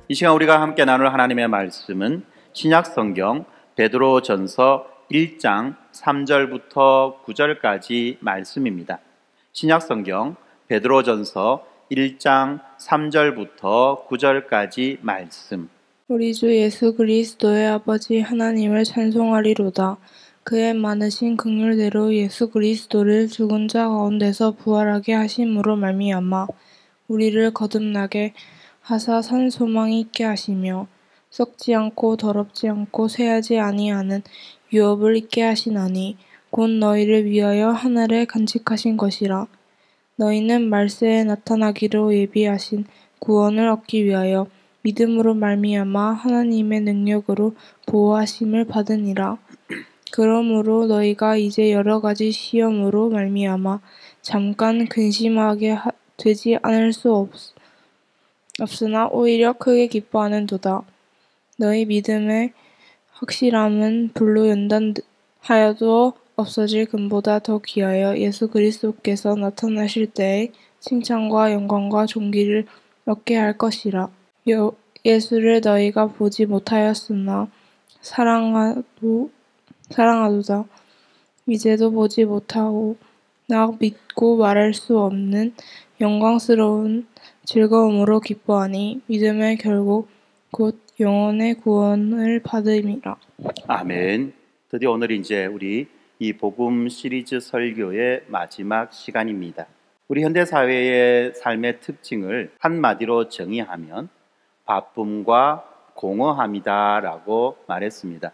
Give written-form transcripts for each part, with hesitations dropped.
이 시간 우리가 함께 나눌 하나님의 말씀은 신약성경 베드로전서 1장 3절부터 9절까지 말씀입니다. 신약성경 베드로전서 1장 3절부터 9절까지 말씀. 우리 주 예수 그리스도의 아버지 하나님을 찬송하리로다. 그의 많으신 긍휼대로 예수 그리스도를 죽은 자 가운데서 부활하게 하심으로 말미암아 우리를 거듭나게 하사 산 소망이 있게 하시며 썩지 않고 더럽지 않고 쇠하지 아니하는 유업을 있게 하시나니 곧 너희를 위하여 하늘에 간직하신 것이라. 너희는 말세에 나타나기로 예비하신 구원을 얻기 위하여 믿음으로 말미암아 하나님의 능력으로 보호하심을 받으니라. 그러므로 너희가 이제 여러 가지 시험으로 말미암아 잠깐 근심하게 되지 않을 수 없으나 오히려 크게 기뻐하는도다. 너희 믿음의 확실함은 불로 연단하여도 없어질 금보다 더 귀하여 예수 그리스도께서 나타나실 때에 칭찬과 영광과 존귀를 얻게 할 것이라. 예수를 너희가 보지 못하였으나 사랑하도다. 이제도 보지 못하고 나 믿고 말할 수 없는 영광스러운 즐거움으로 기뻐하니 믿음의 결국 곧 영혼의 구원을 받음이라. 아멘. 드디어 오늘 이제 우리 이 복음 시리즈 설교의 마지막 시간입니다. 우리 현대사회의 삶의 특징을 한마디로 정의하면 바쁨과 공허함이다라고 말했습니다.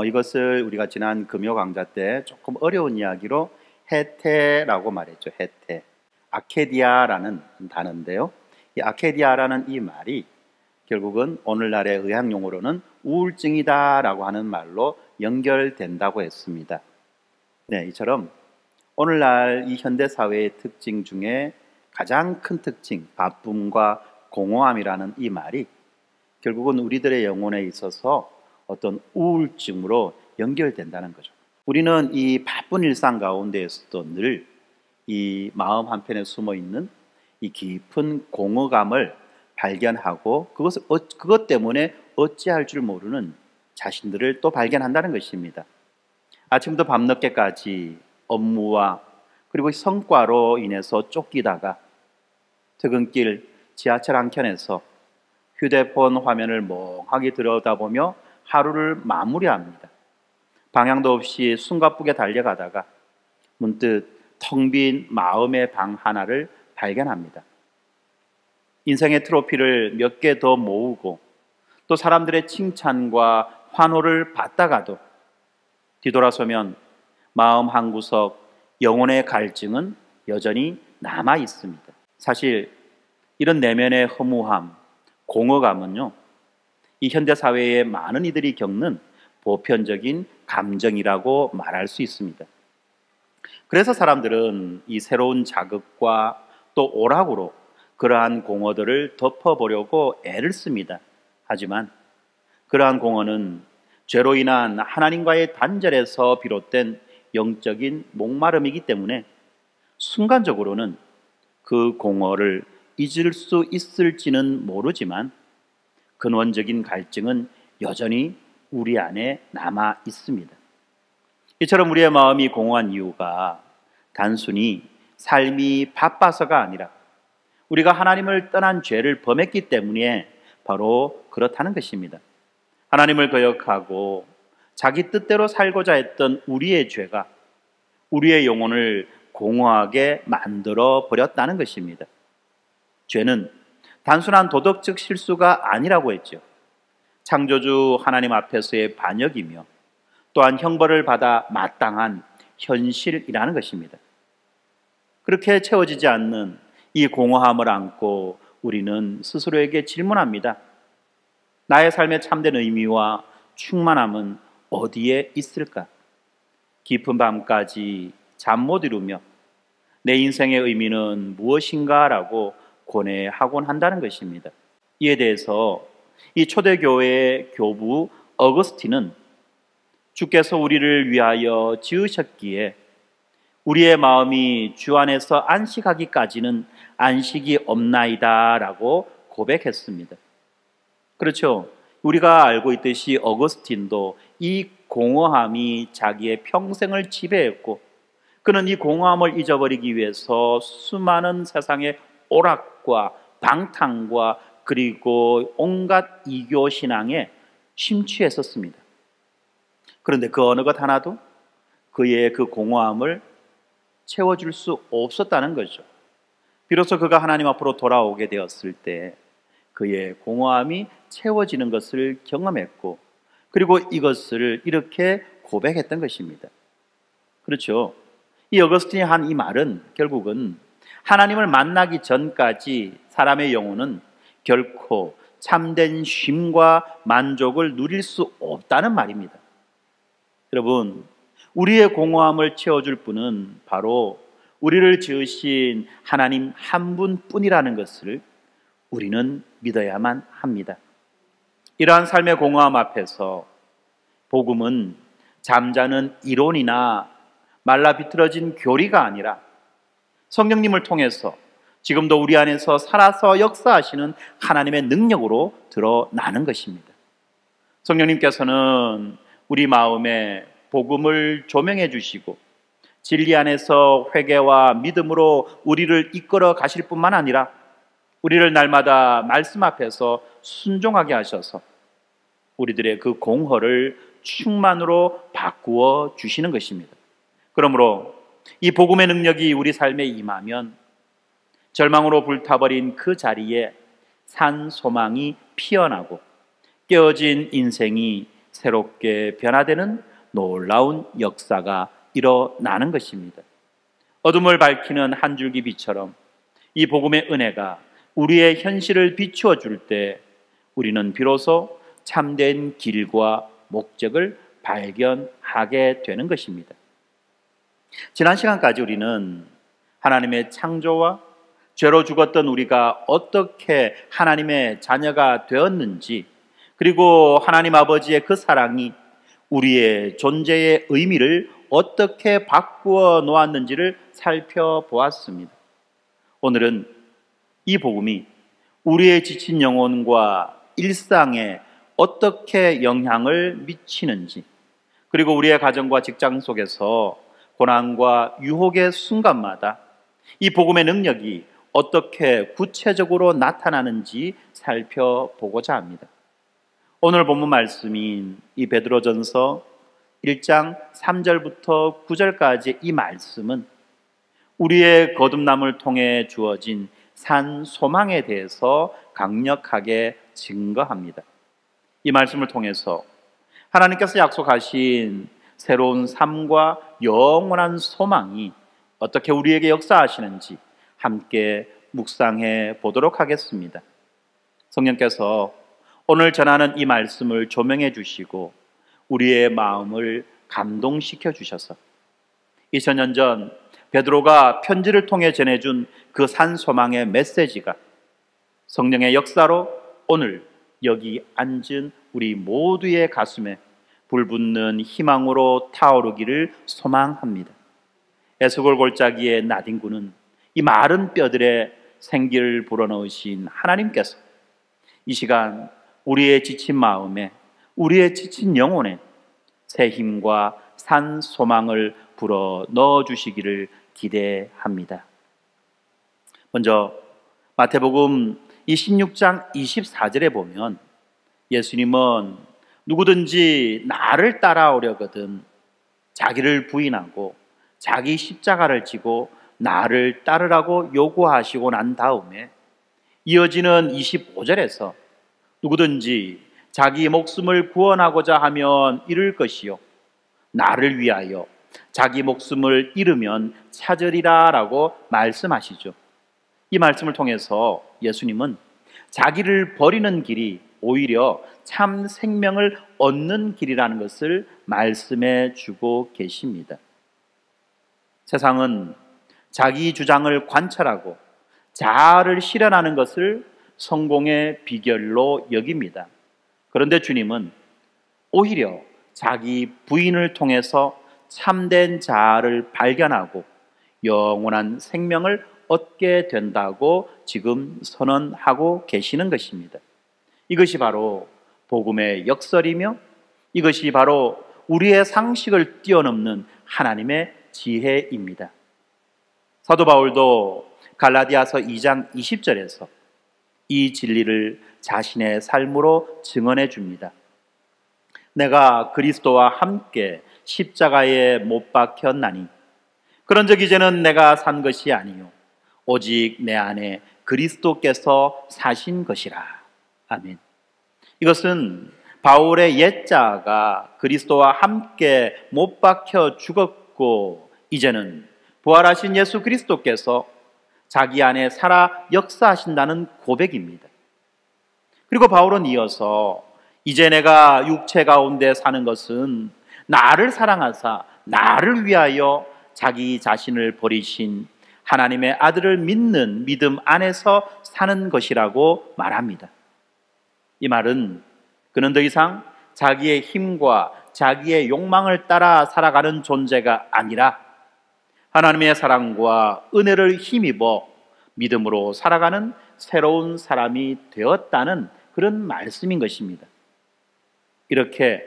이것을 우리가 지난 금요 강좌 때 조금 어려운 이야기로 해태라고 말했죠. 해태. 아케디아라는 단어인데요. 이 아케디아라는 이 말이 결국은 오늘날의 의학 용어로는 우울증이다라고 하는 말로 연결된다고 했습니다. 네, 이처럼 오늘날 이 현대사회의 특징 중에 가장 큰 특징, 바쁨과 공허함이라는 이 말이 결국은 우리들의 영혼에 있어서 어떤 우울증으로 연결된다는 거죠. 우리는 이 바쁜 일상 가운데에서도 늘 이 마음 한편에 숨어있는 이 깊은 공허감을 발견하고 그것 때문에 어찌할 줄 모르는 자신들을 또 발견한다는 것입니다. 아침부터 밤늦게까지 업무와 그리고 성과로 인해서 쫓기다가 퇴근길 지하철 한켠에서 휴대폰 화면을 멍하게 들여다보며 하루를 마무리합니다. 방향도 없이 숨가쁘게 달려가다가 문득 텅 빈 마음의 방 하나를 발견합니다. 인생의 트로피를 몇 개 더 모으고 또 사람들의 칭찬과 환호를 받다가도 뒤돌아서면 마음 한구석 영혼의 갈증은 여전히 남아 있습니다. 사실 이런 내면의 허무함, 공허감은요, 이 현대사회의 많은 이들이 겪는 보편적인 감정이라고 말할 수 있습니다. 그래서 사람들은 이 새로운 자극과 또 오락으로 그러한 공허들을 덮어보려고 애를 씁니다. 하지만 그러한 공허는 죄로 인한 하나님과의 단절에서 비롯된 영적인 목마름이기 때문에 순간적으로는 그 공허를 잊을 수 있을지는 모르지만 근원적인 갈증은 여전히 우리 안에 남아 있습니다. 이처럼 우리의 마음이 공허한 이유가 단순히 삶이 바빠서가 아니라 우리가 하나님을 떠난 죄를 범했기 때문에 바로 그렇다는 것입니다. 하나님을 거역하고 자기 뜻대로 살고자 했던 우리의 죄가 우리의 영혼을 공허하게 만들어 버렸다는 것입니다. 죄는 단순한 도덕적 실수가 아니라고 했죠. 창조주 하나님 앞에서의 반역이며 또한 형벌을 받아 마땅한 현실이라는 것입니다. 그렇게 채워지지 않는 이 공허함을 안고 우리는 스스로에게 질문합니다. 나의 삶의 참된 의미와 충만함은 어디에 있을까? 깊은 밤까지 잠 못 이루며 내 인생의 의미는 무엇인가? 라고 고뇌하곤 한다는 것입니다. 이에 대해서 이 초대교회의 교부 어거스틴은 주께서 우리를 위하여 지으셨기에 우리의 마음이 주 안에서 안식하기까지는 안식이 없나이다 라고 고백했습니다. 그렇죠. 우리가 알고 있듯이 어거스틴도 이 공허함이 자기의 평생을 지배했고, 그는 이 공허함을 잊어버리기 위해서 수많은 세상의 오락과 방탕과 그리고 온갖 이교 신앙에 심취했었습니다. 그런데 그 어느 것 하나도 그의 그 공허함을 채워줄 수 없었다는 거죠. 비로소 그가 하나님 앞으로 돌아오게 되었을 때 그의 공허함이 채워지는 것을 경험했고, 그리고 이것을 이렇게 고백했던 것입니다. 그렇죠. 이 어거스틴이 한 이 말은 결국은 하나님을 만나기 전까지 사람의 영혼은 결코 참된 쉼과 만족을 누릴 수 없다는 말입니다. 여러분, 우리의 공허함을 채워줄 분은 바로 우리를 지으신 하나님 한 분뿐이라는 것을 우리는 믿어야만 합니다. 이러한 삶의 공허함 앞에서 복음은 잠자는 이론이나 말라 비틀어진 교리가 아니라 성령님을 통해서 지금도 우리 안에서 살아서 역사하시는 하나님의 능력으로 드러나는 것입니다. 성령님께서는 우리 마음에 복음을 조명해 주시고 진리 안에서 회개와 믿음으로 우리를 이끌어 가실 뿐만 아니라 우리를 날마다 말씀 앞에서 순종하게 하셔서 우리들의 그 공허를 충만으로 바꾸어 주시는 것입니다. 그러므로 이 복음의 능력이 우리 삶에 임하면 절망으로 불타버린 그 자리에 산 소망이 피어나고 깨어진 인생이 새롭게 변화되는 놀라운 역사가 일어나는 것입니다. 어둠을 밝히는 한 줄기 빛처럼 이 복음의 은혜가 우리의 현실을 비추어 줄 때 우리는 비로소 참된 길과 목적을 발견하게 되는 것입니다. 지난 시간까지 우리는 하나님의 창조와 죄로 죽었던 우리가 어떻게 하나님의 자녀가 되었는지, 그리고 하나님 아버지의 그 사랑이 우리의 존재의 의미를 어떻게 바꾸어 놓았는지를 살펴보았습니다. 오늘은 이 복음이 우리의 지친 영혼과 일상에 어떻게 영향을 미치는지, 그리고 우리의 가정과 직장 속에서 고난과 유혹의 순간마다 이 복음의 능력이 어떻게 구체적으로 나타나는지 살펴보고자 합니다. 오늘 본문 말씀인 이 베드로전서 1장 3절부터 9절까지 이 말씀은 우리의 거듭남을 통해 주어진 산 소망에 대해서 강력하게 증거합니다. 이 말씀을 통해서 하나님께서 약속하신 새로운 삶과 영원한 소망이 어떻게 우리에게 역사하시는지 함께 묵상해 보도록 하겠습니다. 성령께서 오늘 전하는 이 말씀을 조명해 주시고 우리의 마음을 감동시켜 주셔서 2000년 전 베드로가 편지를 통해 전해준 그 산 소망의 메시지가 성령의 역사로 오늘 여기 앉은 우리 모두의 가슴에 불붙는 희망으로 타오르기를 소망합니다. 에스골 골짜기의 나딘군은 이 마른 뼈들에 생기를 불어넣으신 하나님께서 이 시간 우리의 지친 마음에, 우리의 지친 영혼에 새 힘과 산 소망을 불어 넣어 주시기를 기대합니다. 먼저 마태복음 26장 24절에 보면 예수님은 누구든지 나를 따라오려거든 자기를 부인하고 자기 십자가를 지고 나를 따르라고 요구하시고 난 다음에 이어지는 25절에서 누구든지 자기 목숨을 구원하고자 하면 잃을 것이요 나를 위하여 자기 목숨을 잃으면 찾으리라 라고 말씀하시죠. 이 말씀을 통해서 예수님은 자기를 버리는 길이 오히려 참 생명을 얻는 길이라는 것을 말씀해 주고 계십니다. 세상은 자기 주장을 관철하고 자아를 실현하는 것을 성공의 비결로 여깁니다. 그런데 주님은 오히려 자기 부인을 통해서 참된 자아를 발견하고 영원한 생명을 얻게 된다고 지금 선언하고 계시는 것입니다. 이것이 바로 복음의 역설이며 이것이 바로 우리의 상식을 뛰어넘는 하나님의 지혜입니다. 사도 바울도 갈라디아서 2장 20절에서 이 진리를 자신의 삶으로 증언해 줍니다. 내가 그리스도와 함께 십자가에 못 박혔나니 그런즉 이제는 내가 산 것이 아니요 오직 내 안에 그리스도께서 사신 것이라. 아멘. 이것은 바울의 옛자가 그리스도와 함께 못 박혀 죽었고 이제는 부활하신 예수 그리스도께서 자기 안에 살아 역사하신다는 고백입니다. 그리고 바울은 이어서 이제 내가 육체 가운데 사는 것은 나를 사랑하사 나를 위하여 자기 자신을 버리신 하나님의 아들을 믿는 믿음 안에서 사는 것이라고 말합니다. 이 말은 그는 더 이상 자기의 힘과 자기의 욕망을 따라 살아가는 존재가 아니라 하나님의 사랑과 은혜를 힘입어 믿음으로 살아가는 새로운 사람이 되었다는 그런 말씀인 것입니다. 이렇게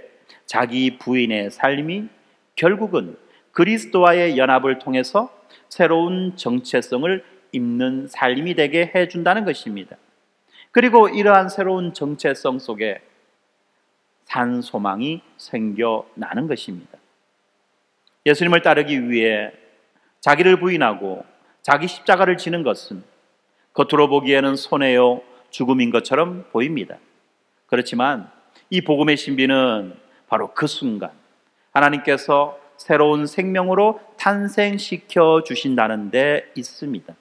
자기 부인의 삶이 결국은 그리스도와의 연합을 통해서 새로운 정체성을 입는 삶이 되게 해준다는 것입니다. 그리고 이러한 새로운 정체성 속에 산 소망이 생겨나는 것입니다. 예수님을 따르기 위해 자기를 부인하고 자기 십자가를 지는 것은 겉으로 보기에는 손해요 죽음인 것처럼 보입니다. 그렇지만 이 복음의 신비는 바로 그 순간 하나님께서 새로운 생명으로 탄생시켜 주신다는 데 있습니다.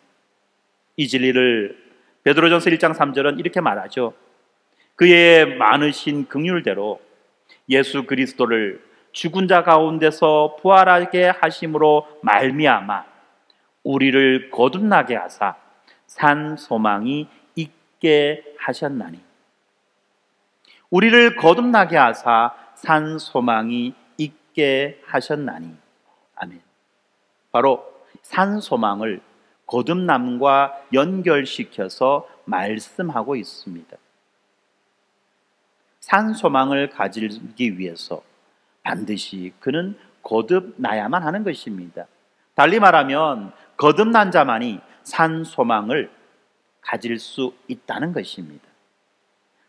이 진리를 베드로전서 1장 3절은 이렇게 말하죠. 그의 많으신 긍휼대로 예수 그리스도를 죽은 자 가운데서 부활하게 하심으로 말미암아 우리를 거듭나게 하사 산 소망이 있게 하셨나니. 우리를 거듭나게 하사 산 소망이 있게 하셨나니. 아멘. 바로 산 소망을 거듭남과 연결시켜서 말씀하고 있습니다. 산 소망을 가지기 위해서 반드시 그는 거듭나야만 하는 것입니다. 달리 말하면 거듭난 자만이 산 소망을 가질 수 있다는 것입니다.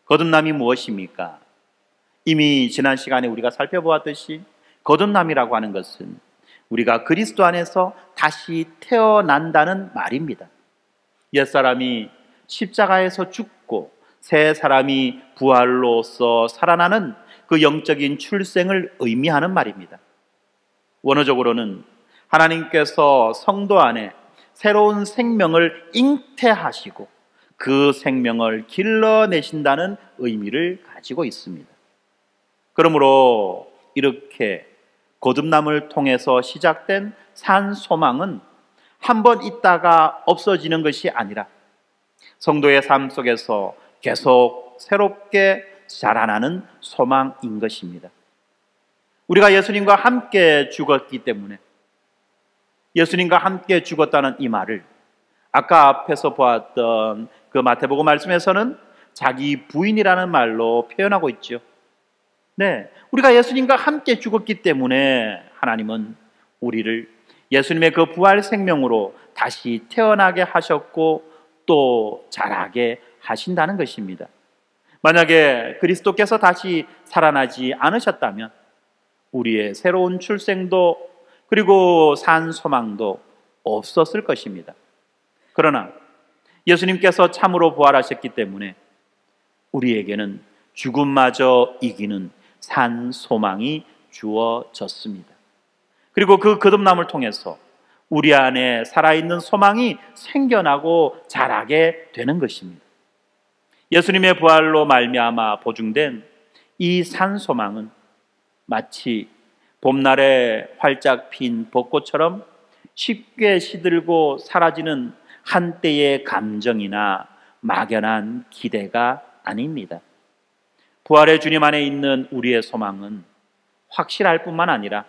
거듭남이 무엇입니까? 이미 지난 시간에 우리가 살펴보았듯이 거듭남이라고 하는 것은 우리가 그리스도 안에서 다시 태어난다는 말입니다. 옛사람이 십자가에서 죽고 새 사람이 부활로서 살아나는 그 영적인 출생을 의미하는 말입니다. 원어적으로는 하나님께서 성도 안에 새로운 생명을 잉태하시고 그 생명을 길러내신다는 의미를 가지고 있습니다. 그러므로 이렇게 거듭남을 통해서 시작된 산 소망은 한 번 있다가 없어지는 것이 아니라 성도의 삶 속에서 계속 새롭게 자라나는 소망인 것입니다. 우리가 예수님과 함께 죽었기 때문에 예수님과 함께 죽었다는 이 말을 아까 앞에서 보았던 그 마태복음 말씀에서는 자기 부인이라는 말로 표현하고 있죠. 네, 우리가 예수님과 함께 죽었기 때문에 하나님은 우리를 예수님의 그 부활 생명으로 다시 태어나게 하셨고 또 자라게 하신다는 것입니다. 만약에 그리스도께서 다시 살아나지 않으셨다면 우리의 새로운 출생도 그리고 산 소망도 없었을 것입니다. 그러나 예수님께서 참으로 부활하셨기 때문에 우리에게는 죽음마저 이기는 산 소망이 주어졌습니다. 그리고 그 거듭남을 통해서 우리 안에 살아있는 소망이 생겨나고 자라게 되는 것입니다. 예수님의 부활로 말미암아 보증된 이 산 소망은 마치 봄날에 활짝 핀 벚꽃처럼 쉽게 시들고 사라지는 한때의 감정이나 막연한 기대가 아닙니다. 부활의 주님 안에 있는 우리의 소망은 확실할 뿐만 아니라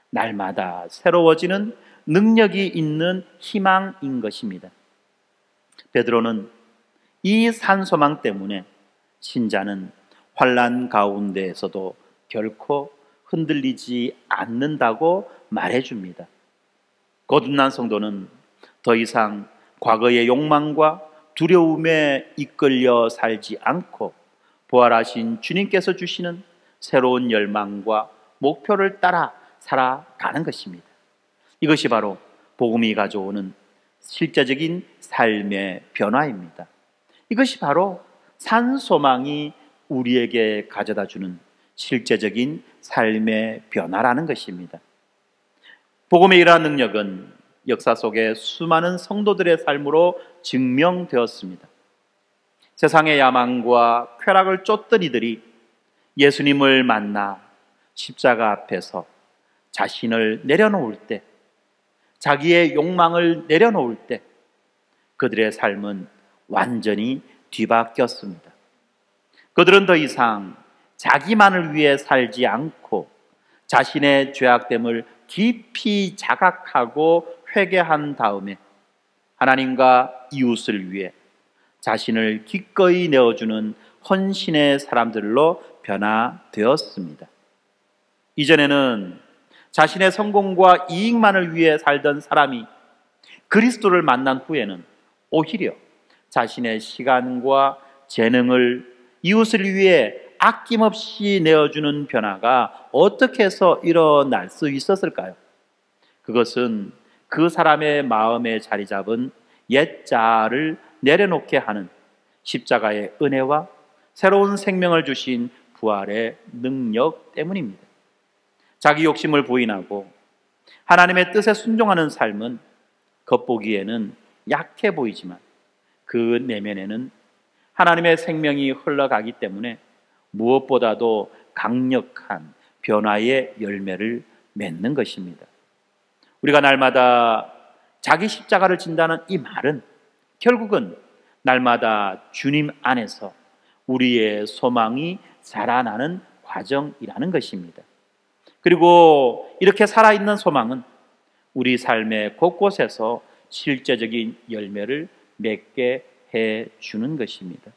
날마다 새로워지는 능력이 있는 희망인 것입니다. 베드로는 이 산 소망 때문에 신자는 환난 가운데에서도 결코 흔들리지 않는다고 말해줍니다. 거듭난 성도는 더 이상 과거의 욕망과 두려움에 이끌려 살지 않고 부활하신 주님께서 주시는 새로운 열망과 목표를 따라 살아가는 것입니다. 이것이 바로 복음이 가져오는 실제적인 삶의 변화입니다. 이것이 바로 산 소망이 우리에게 가져다주는 실제적인 삶의 변화라는 것입니다. 복음의 이러한 능력은 역사 속에 수많은 성도들의 삶으로 증명되었습니다. 세상의 야망과 쾌락을 쫓던 이들이 예수님을 만나 십자가 앞에서 자신을 내려놓을 때, 자기의 욕망을 내려놓을 때 그들의 삶은 완전히 뒤바뀌었습니다. 그들은 더 이상 자기만을 위해 살지 않고 자신의 죄악됨을 깊이 자각하고 회개한 다음에 하나님과 이웃을 위해 자신을 기꺼이 내어주는 헌신의 사람들로 변화되었습니다. 이전에는 자신의 성공과 이익만을 위해 살던 사람이 그리스도를 만난 후에는 오히려 자신의 시간과 재능을 이웃을 위해 아낌없이 내어주는 변화가 어떻게 해서 일어날 수 있었을까요? 그것은 그 사람의 마음에 자리 잡은 옛자를 내려놓게 하는 십자가의 은혜와 새로운 생명을 주신 부활의 능력 때문입니다. 자기 욕심을 부인하고 하나님의 뜻에 순종하는 삶은 겉보기에는 약해 보이지만 그 내면에는 하나님의 생명이 흘러가기 때문에 무엇보다도 강력한 변화의 열매를 맺는 것입니다. 우리가 날마다 자기 십자가를 진다는 이 말은 결국은 날마다 주님 안에서 우리의 소망이 자라나는 과정이라는 것입니다. 그리고 이렇게 살아있는 소망은 우리 삶의 곳곳에서 실제적인 열매를 맺게 해주는 것입니다.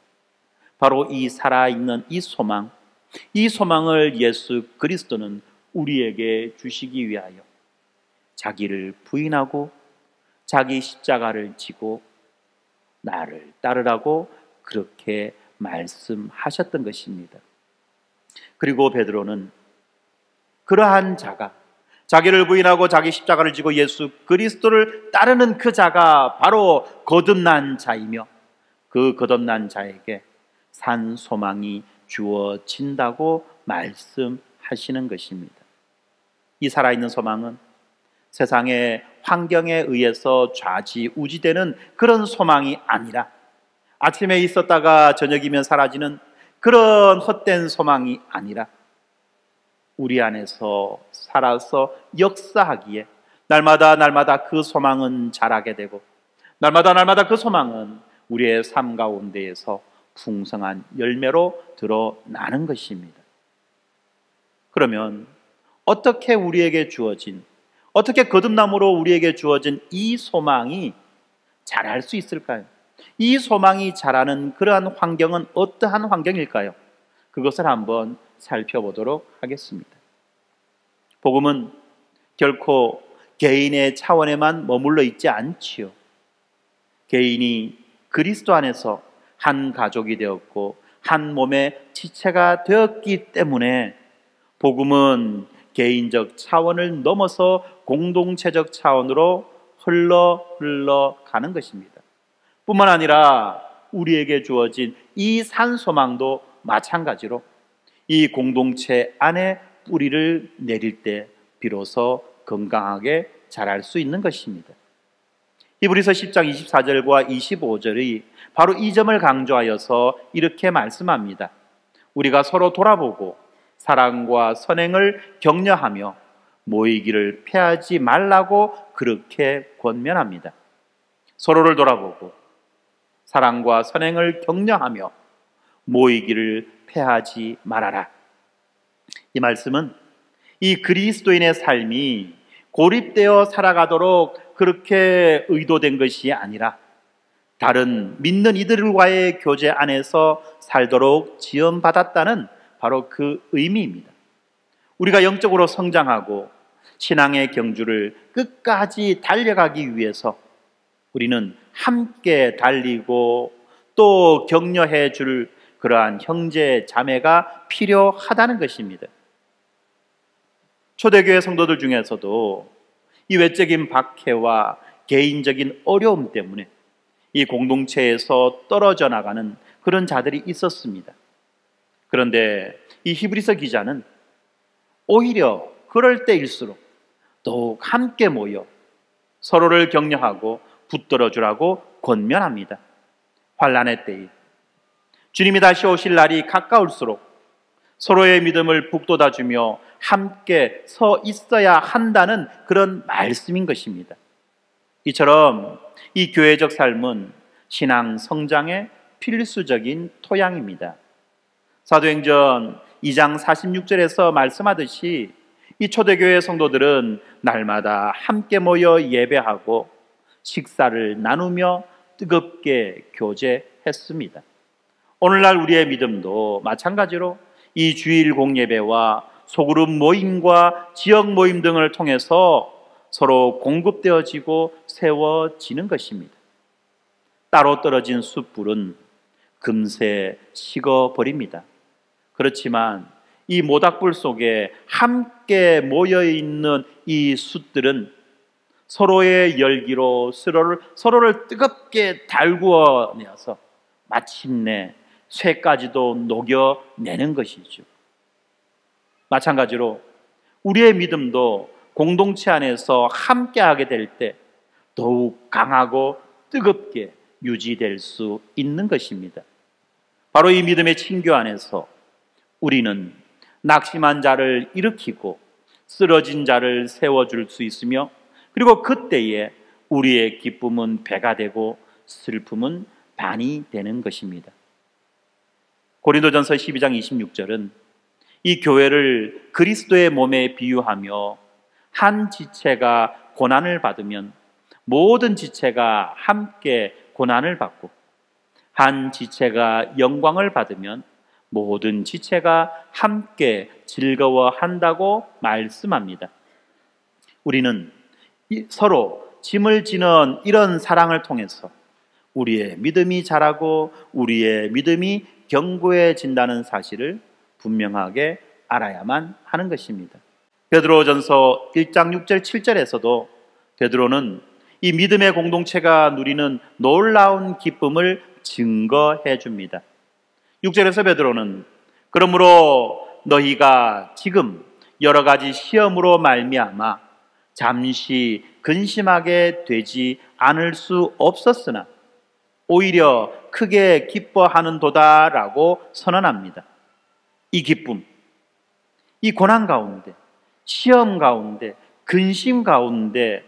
바로 이 살아있는 이 소망을 예수 그리스도는 우리에게 주시기 위하여 자기를 부인하고 자기 십자가를 지고 나를 따르라고 그렇게 말씀하셨던 것입니다. 그리고 베드로는 그러한 자가 자기를 부인하고 자기 십자가를 지고 예수 그리스도를 따르는 그 자가 바로 거듭난 자이며 그 거듭난 자에게 산 소망이 주어진다고 말씀하시는 것입니다. 이 살아있는 소망은 세상의 환경에 의해서 좌지우지되는 그런 소망이 아니라 아침에 있었다가 저녁이면 사라지는 그런 헛된 소망이 아니라 우리 안에서 살아서 역사하기에 날마다 그 소망은 자라게 되고 날마다 그 소망은 우리의 삶 가운데에서 풍성한 열매로 드러나는 것입니다. 그러면 어떻게 어떻게 거듭남으로 우리에게 주어진 이 소망이 자랄 수 있을까요? 이 소망이 자라는 그러한 환경은 어떠한 환경일까요? 그것을 한번 살펴보도록 하겠습니다. 복음은 결코 개인의 차원에만 머물러 있지 않지요. 개인이 그리스도 안에서 한 가족이 되었고 한 몸의 지체가 되었기 때문에 복음은 개인적 차원을 넘어서 공동체적 차원으로 흘러가는 것입니다. 뿐만 아니라 우리에게 주어진 이 산소망도 마찬가지로 이 공동체 안에 뿌리를 내릴 때 비로소 건강하게 자랄 수 있는 것입니다. 히브리서 10장 24절과 25절이 바로 이 점을 강조하여서 이렇게 말씀합니다. 우리가 서로 돌아보고 사랑과 선행을 격려하며 모이기를 패하지 말라고 그렇게 권면합니다. 서로를 돌아보고 사랑과 선행을 격려하며 모이기를 패하지 말아라. 이 말씀은 이 그리스도인의 삶이 고립되어 살아가도록 그렇게 의도된 것이 아니라 다른 믿는 이들과의 교제 안에서 살도록 지원받았다는 바로 그 의미입니다. 우리가 영적으로 성장하고 신앙의 경주를 끝까지 달려가기 위해서 우리는 함께 달리고 또 격려해 줄 그러한 형제 자매가 필요하다는 것입니다. 초대교회 성도들 중에서도 이 외적인 박해와 개인적인 어려움 때문에 이 공동체에서 떨어져 나가는 그런 자들이 있었습니다. 그런데 이 히브리서 기자는 오히려 그럴 때일수록 더욱 함께 모여 서로를 격려하고 붙들어 주라고 권면합니다. 환난의 때에 주님이 다시 오실 날이 가까울수록 서로의 믿음을 북돋아 주며 함께 서 있어야 한다는 그런 말씀인 것입니다. 이처럼 이 교회적 삶은 신앙 성장의 필수적인 토양입니다. 사도행전 2장 46절에서 말씀하듯이 이 초대교회 성도들은 날마다 함께 모여 예배하고 식사를 나누며 뜨겁게 교제했습니다. 오늘날 우리의 믿음도 마찬가지로 이 주일 공예배와 소그룹 모임과 지역 모임 등을 통해서 서로 공급되어지고 세워지는 것입니다. 따로 떨어진 숯불은 금세 식어버립니다. 그렇지만 이 모닥불 속에 함께 모여있는 이 숯들은 서로의 열기로 서로를 뜨겁게 달구어내어서 마침내 쇠까지도 녹여내는 것이죠. 마찬가지로 우리의 믿음도 공동체 안에서 함께하게 될 때 더욱 강하고 뜨겁게 유지될 수 있는 것입니다. 바로 이 믿음의 친교 안에서 우리는 낙심한 자를 일으키고 쓰러진 자를 세워줄 수 있으며 그리고 그때에 우리의 기쁨은 배가 되고 슬픔은 반이 되는 것입니다. 고린도전서 12장 26절은 이 교회를 그리스도의 몸에 비유하며 한 지체가 고난을 받으면 모든 지체가 함께 고난을 받고 한 지체가 영광을 받으면 모든 지체가 함께 즐거워한다고 말씀합니다. 우리는 서로 짐을 지는 이런 사랑을 통해서 우리의 믿음이 자라고 우리의 믿음이 견고해진다는 사실을 분명하게 알아야만 하는 것입니다. 베드로전서 1장 6절 7절에서도 베드로는 이 믿음의 공동체가 누리는 놀라운 기쁨을 증거해 줍니다. 6절에서 베드로는 그러므로 너희가 지금 여러 가지 시험으로 말미암아 잠시 근심하게 되지 않을 수 없었으나 오히려 크게 기뻐하는도다라고 선언합니다. 이 기쁨, 이 고난 가운데, 시험 가운데, 근심 가운데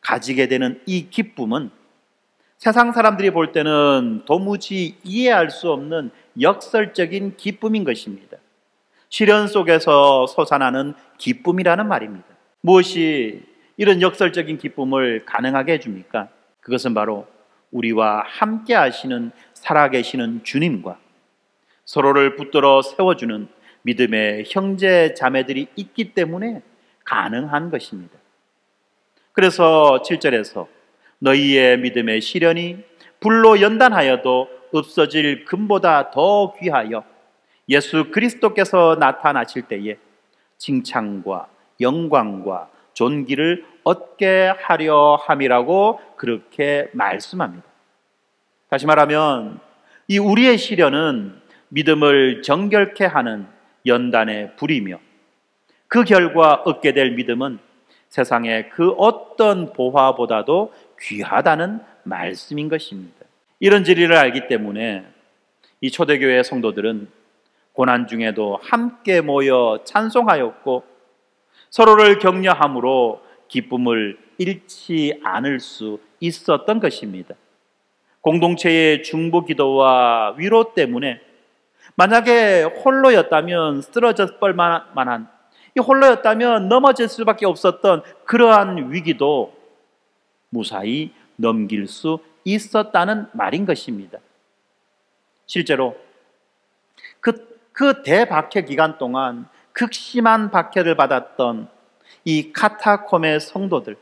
가지게 되는 이 기쁨은 세상 사람들이 볼 때는 도무지 이해할 수 없는 역설적인 기쁨인 것입니다. 시련 속에서 솟아나는 기쁨이라는 말입니다. 무엇이 이런 역설적인 기쁨을 가능하게 해줍니까? 그것은 바로 우리와 함께 하시는 살아계시는 주님과 서로를 붙들어 세워주는 믿음의 형제 자매들이 있기 때문에 가능한 것입니다. 그래서 7절에서 너희의 믿음의 시련이 불로 연단하여도 없어질 금보다 더 귀하여 예수 그리스도께서 나타나실 때에 칭찬과 영광과 존귀를 얻게 하려 함이라고 그렇게 말씀합니다. 다시 말하면 이 우리의 시련은 믿음을 정결케 하는 연단의 불이며 그 결과 얻게 될 믿음은 세상의 그 어떤 보화보다도 귀하다는 말씀인 것입니다. 이런 진리를 알기 때문에 이 초대교회 성도들은 고난 중에도 함께 모여 찬송하였고 서로를 격려함으로 기쁨을 잃지 않을 수 있었던 것입니다. 공동체의 중보 기도와 위로 때문에 만약에 홀로였다면 쓰러졌을 만한 이 홀로였다면 넘어질 수밖에 없었던 그러한 위기도 무사히 넘길 수 있었다는 말인 것입니다. 실제로 그 대박해 기간 동안 극심한 박해를 받았던 이 카타콤의 성도들,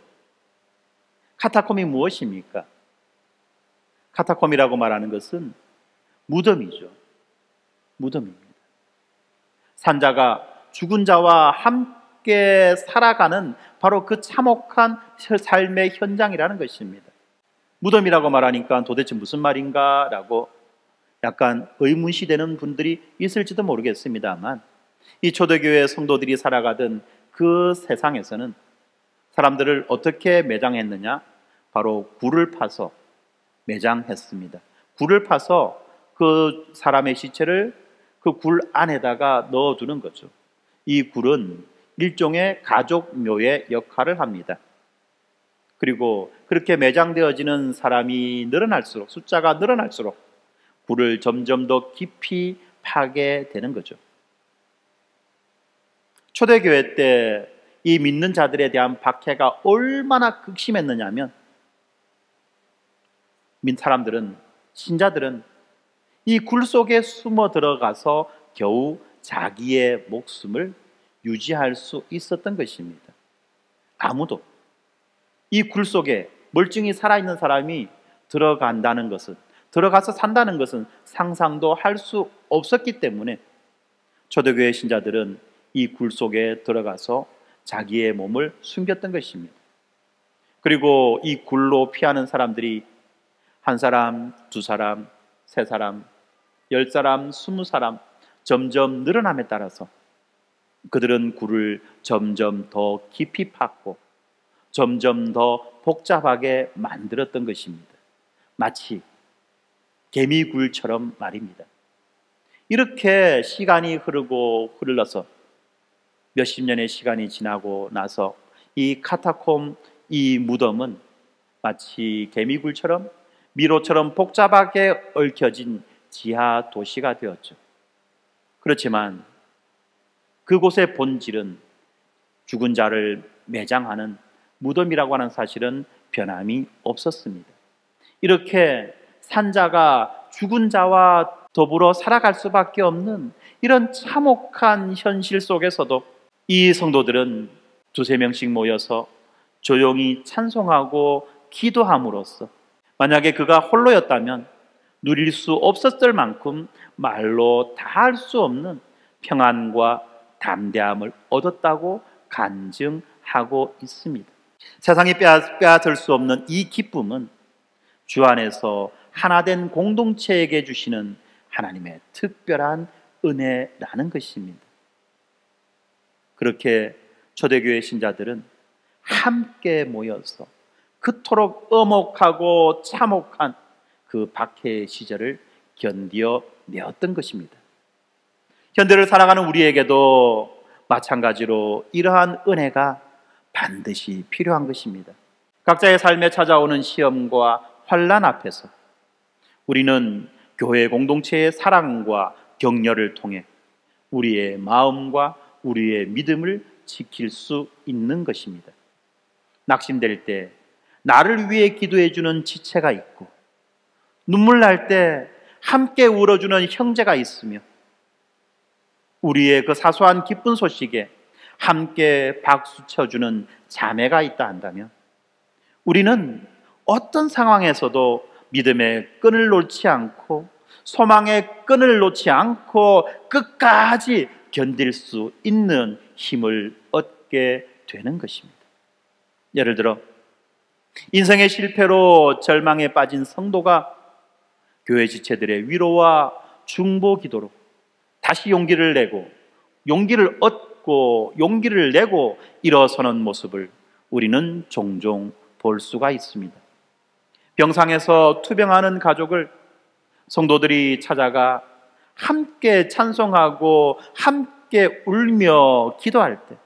카타콤이 무엇입니까? 카타콤이라고 말하는 것은 무덤이죠. 무덤입니다. 산자가 죽은 자와 함께 살아가는 바로 그 참혹한 삶의 현장이라는 것입니다. 무덤이라고 말하니까 도대체 무슨 말인가 라고 약간 의문시되는 분들이 있을지도 모르겠습니다만, 이 초대교회 성도들이 살아가던 그 세상에서는 사람들을 어떻게 매장했느냐? 바로 굴을 파서 매장했습니다. 굴을 파서 그 사람의 시체를 그 굴 안에다가 넣어두는 거죠. 이 굴은 일종의 가족 묘의 역할을 합니다. 그리고 그렇게 매장되어지는 사람이 늘어날수록, 숫자가 늘어날수록 굴을 점점 더 깊이 파게 되는 거죠. 초대교회 때 이 믿는 자들에 대한 박해가 얼마나 극심했느냐면, 사람들은, 신자들은 이 굴 속에 숨어 들어가서 겨우 자기의 목숨을 유지할 수 있었던 것입니다. 아무도 이 굴 속에 멀쩡히 살아있는 사람이 들어간다는 것은, 들어가서 산다는 것은 상상도 할 수 없었기 때문에 초대교회 신자들은 이 굴 속에 들어가서 자기의 몸을 숨겼던 것입니다. 그리고 이 굴로 피하는 사람들이 한 사람, 두 사람, 세 사람, 10사람, 20사람 점점 늘어남에 따라서 그들은 굴을 점점 더 깊이 팠고 점점 더 복잡하게 만들었던 것입니다. 마치 개미굴처럼 말입니다. 이렇게 시간이 흘러서 몇십 년의 시간이 지나고 나서 이 카타콤, 이 무덤은 마치 개미굴처럼 미로처럼 복잡하게 얽혀진 지하 도시가 되었죠. 그렇지만 그곳의 본질은 죽은 자를 매장하는 무덤이라고 하는 사실은 변함이 없었습니다. 이렇게 산자가 죽은 자와 더불어 살아갈 수밖에 없는 이런 참혹한 현실 속에서도 이 성도들은 두세 명씩 모여서 조용히 찬송하고 기도함으로써, 만약에 그가 홀로였다면 누릴 수 없었을 만큼 말로 다 할 수 없는 평안과 담대함을 얻었다고 간증하고 있습니다. 세상이 빼앗을 수 없는 이 기쁨은 주 안에서 하나된 공동체에게 주시는 하나님의 특별한 은혜라는 것입니다. 그렇게 초대교회 신자들은 함께 모여서 그토록 엄혹하고 참혹한 그 박해의 시절을 견디어내었던 것입니다. 현대를 살아가는 우리에게도 마찬가지로 이러한 은혜가 반드시 필요한 것입니다. 각자의 삶에 찾아오는 시험과 환난 앞에서 우리는 교회 공동체의 사랑과 격려를 통해 우리의 마음과 우리의 믿음을 지킬 수 있는 것입니다. 낙심될 때 나를 위해 기도해 주는 지체가 있고, 눈물 날 때 함께 울어주는 형제가 있으며, 우리의 그 사소한 기쁜 소식에 함께 박수 쳐주는 자매가 있다 한다면, 우리는 어떤 상황에서도 믿음의 끈을 놓지 않고 소망의 끈을 놓지 않고 끝까지 견딜 수 있는 힘을 얻게 되는 것입니다. 예를 들어 인생의 실패로 절망에 빠진 성도가 교회 지체들의 위로와 중보 기도로 다시 용기를 내고 용기를 얻고 용기를 내고 일어서는 모습을 우리는 종종 볼 수가 있습니다. 병상에서 투병하는 가족을 성도들이 찾아가 함께 찬송하고 함께 울며 기도할 때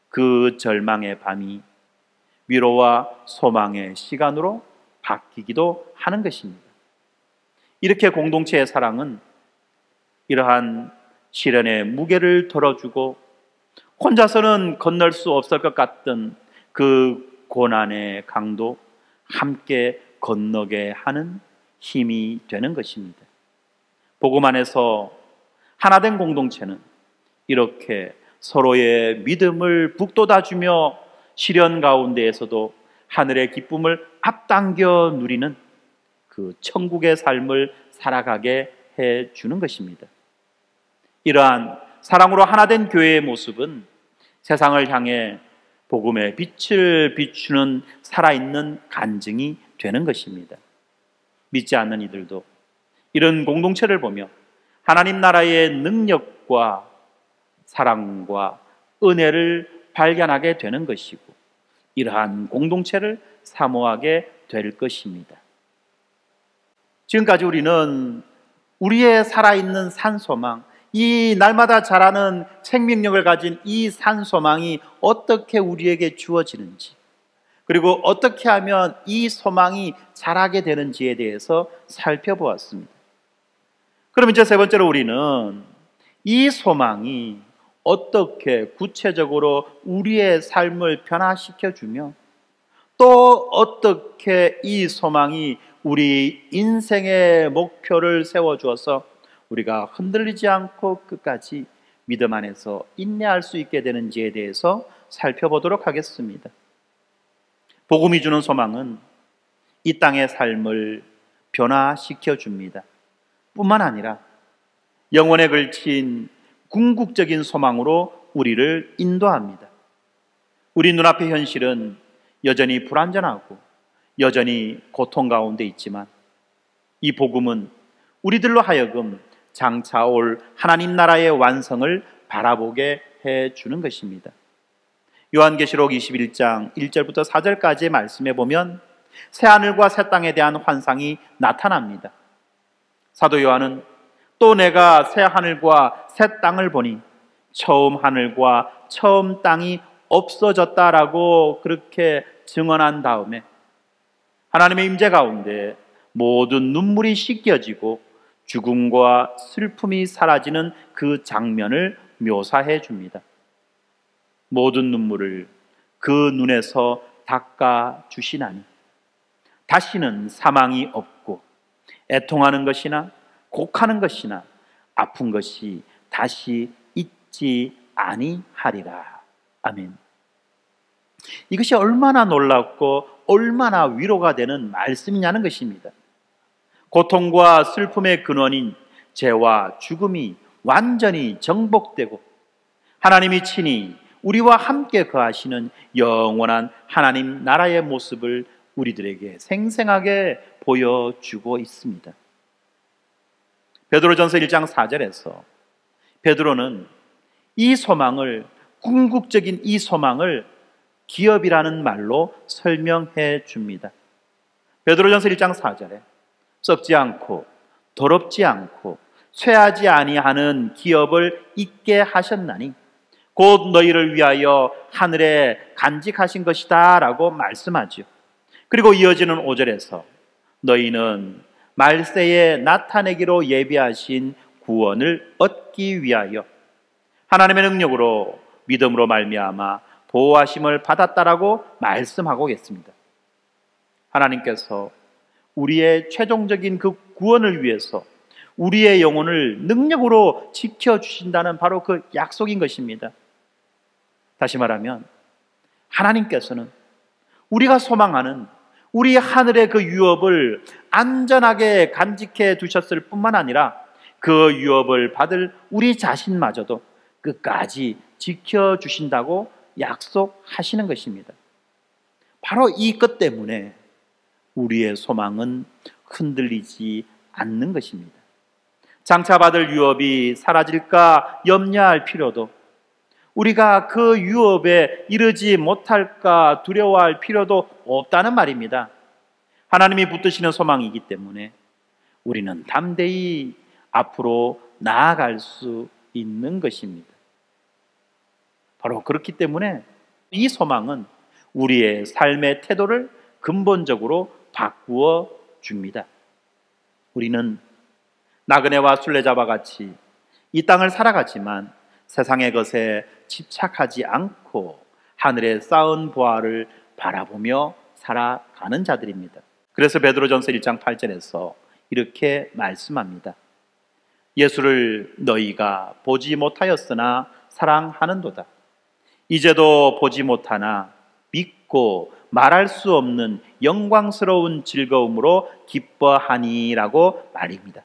그 절망의 밤이 위로와 소망의 시간으로 바뀌기도 하는 것입니다. 이렇게 공동체의 사랑은 이러한 시련의 무게를 덜어주고 혼자서는 건널 수 없을 것 같던 그 고난의 강도 함께 건너게 하는 힘이 되는 것입니다. 복음 안에서 하나된 공동체는 이렇게 서로의 믿음을 북돋아주며 시련 가운데에서도 하늘의 기쁨을 앞당겨 누리는 그 천국의 삶을 살아가게 해주는 것입니다. 이러한 사랑으로 하나된 교회의 모습은 세상을 향해 복음의 빛을 비추는 살아있는 간증이 되는 것입니다. 믿지 않는 이들도 이런 공동체를 보며 하나님 나라의 능력과 사랑과 은혜를 발견하게 되는 것이고, 이러한 공동체를 사모하게 될 것입니다. 지금까지 우리는 우리의 살아있는 산소망, 이 날마다 자라는 생명력을 가진 이 산소망이 어떻게 우리에게 주어지는지, 그리고 어떻게 하면 이 소망이 자라게 되는지에 대해서 살펴보았습니다. 그럼 이제 세 번째로 우리는 이 소망이 어떻게 구체적으로 우리의 삶을 변화시켜주며 또 어떻게 이 소망이 우리 인생의 목표를 세워주어서 우리가 흔들리지 않고 끝까지 믿음 안에서 인내할 수 있게 되는지에 대해서 살펴보도록 하겠습니다. 복음이 주는 소망은 이 땅의 삶을 변화시켜 줍니다. 뿐만 아니라 영원에 걸친 궁극적인 소망으로 우리를 인도합니다. 우리 눈앞의 현실은 여전히 불완전하고 여전히 고통 가운데 있지만, 이 복음은 우리들로 하여금 장차 올 하나님 나라의 완성을 바라보게 해주는 것입니다. 요한계시록 21장 1절부터 4절까지의 말씀에 보면 새하늘과 새 땅에 대한 환상이 나타납니다. 사도 요한은 또 내가 새 하늘과 새 땅을 보니 처음 하늘과 처음 땅이 없어졌다라고 그렇게 증언한 다음에 하나님의 임재 가운데 모든 눈물이 씻겨지고 죽음과 슬픔이 사라지는 그 장면을 묘사해 줍니다. 모든 눈물을 그 눈에서 닦아 주시나니 다시는 사망이 없고 애통하는 것이나 곡하는 것이나 아픈 것이 다시 있지 아니하리라. 아멘. 이것이 얼마나 놀랍고 얼마나 위로가 되는 말씀이냐는 것입니다. 고통과 슬픔의 근원인 죄와 죽음이 완전히 정복되고 하나님이 친히 우리와 함께 거하시는 영원한 하나님 나라의 모습을 우리들에게 생생하게 보여주고 있습니다. 베드로전서 1장 4절에서 베드로는 이 소망을, 궁극적인 이 소망을 기업이라는 말로 설명해 줍니다. 베드로전서 1장 4절에 썩지 않고 더럽지 않고 쇠하지 아니하는 기업을 잊게 하셨나니 곧 너희를 위하여 하늘에 간직하신 것이다 라고 말씀하죠. 그리고 이어지는 5절에서 너희는 말세에 나타내기로 예비하신 구원을 얻기 위하여 하나님의 능력으로 믿음으로 말미암아 보호하심을 받았다라고 말씀하고 있습니다. 하나님께서 우리의 최종적인 그 구원을 위해서 우리의 영혼을 능력으로 지켜주신다는 바로 그 약속인 것입니다. 다시 말하면 하나님께서는 우리가 소망하는 우리 하늘의 그 유업을 안전하게 간직해 두셨을 뿐만 아니라 그 유업을 받을 우리 자신마저도 끝까지 지켜주신다고 약속하시는 것입니다. 바로 이 것 때문에 우리의 소망은 흔들리지 않는 것입니다. 장차 받을 유업이 사라질까 염려할 필요도, 우리가 그 유업에 이르지 못할까 두려워할 필요도 없다는 말입니다. 하나님이 붙드시는 소망이기 때문에 우리는 담대히 앞으로 나아갈 수 있는 것입니다. 바로 그렇기 때문에 이 소망은 우리의 삶의 태도를 근본적으로 바꾸어 줍니다. 우리는 나그네와 순례자와 같이 이 땅을 살아가지만 세상의 것에 집착하지 않고 하늘에 쌓은 보화를 바라보며 살아가는 자들입니다. 그래서 베드로전서 1장 8절에서 이렇게 말씀합니다. 예수를 너희가 보지 못하였으나 사랑하는도다. 이제도 보지 못하나 믿고 말할 수 없는 영광스러운 즐거움으로 기뻐하니라고 말입니다.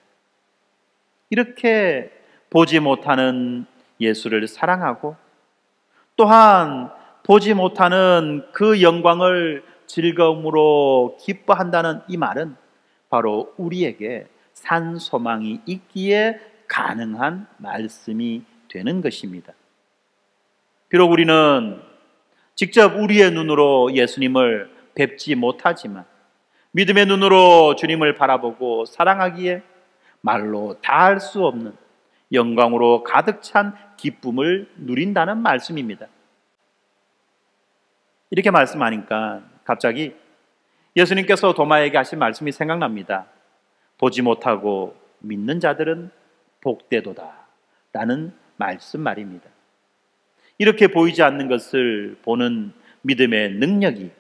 이렇게 보지 못하는 예수를 사랑하고 또한 보지 못하는 그 영광을 즐거움으로 기뻐한다는 이 말은 바로 우리에게 산 소망이 있기에 가능한 말씀이 되는 것입니다. 비록 우리는 직접 우리의 눈으로 예수님을 뵙지 못하지만 믿음의 눈으로 주님을 바라보고 사랑하기에 말로 다할 수 없는 영광으로 가득 찬 기쁨을 누린다는 말씀입니다. 이렇게 말씀하니까 갑자기 예수님께서 도마에게 하신 말씀이 생각납니다. 보지 못하고 믿는 자들은 복되도다 라는 말입니다. 이렇게 보이지 않는 것을 보는 믿음의 능력이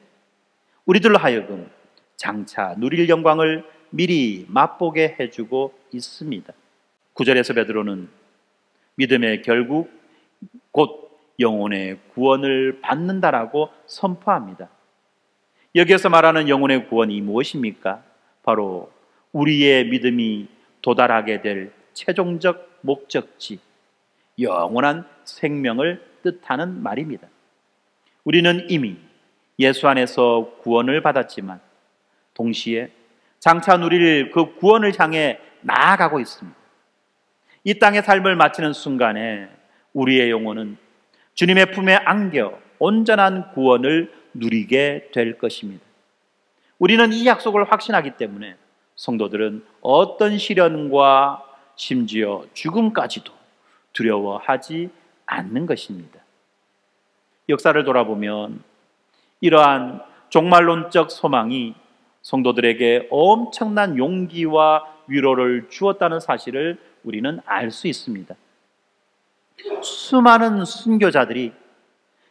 우리들로 하여금 장차 누릴 영광을 미리 맛보게 해주고 있습니다. 9절에서 베드로는 믿음의 결국 곧 영혼의 구원을 받는다라고 선포합니다. 여기에서 말하는 영혼의 구원이 무엇입니까? 바로 우리의 믿음이 도달하게 될 최종적 목적지, 영원한 생명을 뜻하는 말입니다. 우리는 이미 예수 안에서 구원을 받았지만 동시에 장차 누릴 그 구원을 향해 나아가고 있습니다. 이 땅의 삶을 마치는 순간에 우리의 영혼은 주님의 품에 안겨 온전한 구원을 누리게 될 것입니다. 우리는 이 약속을 확신하기 때문에 성도들은 어떤 시련과 심지어 죽음까지도 두려워하지 않는 것입니다. 역사를 돌아보면 이러한 종말론적 소망이 성도들에게 엄청난 용기와 위로를 주었다는 사실을 우리는 알 수 있습니다. 수많은 순교자들이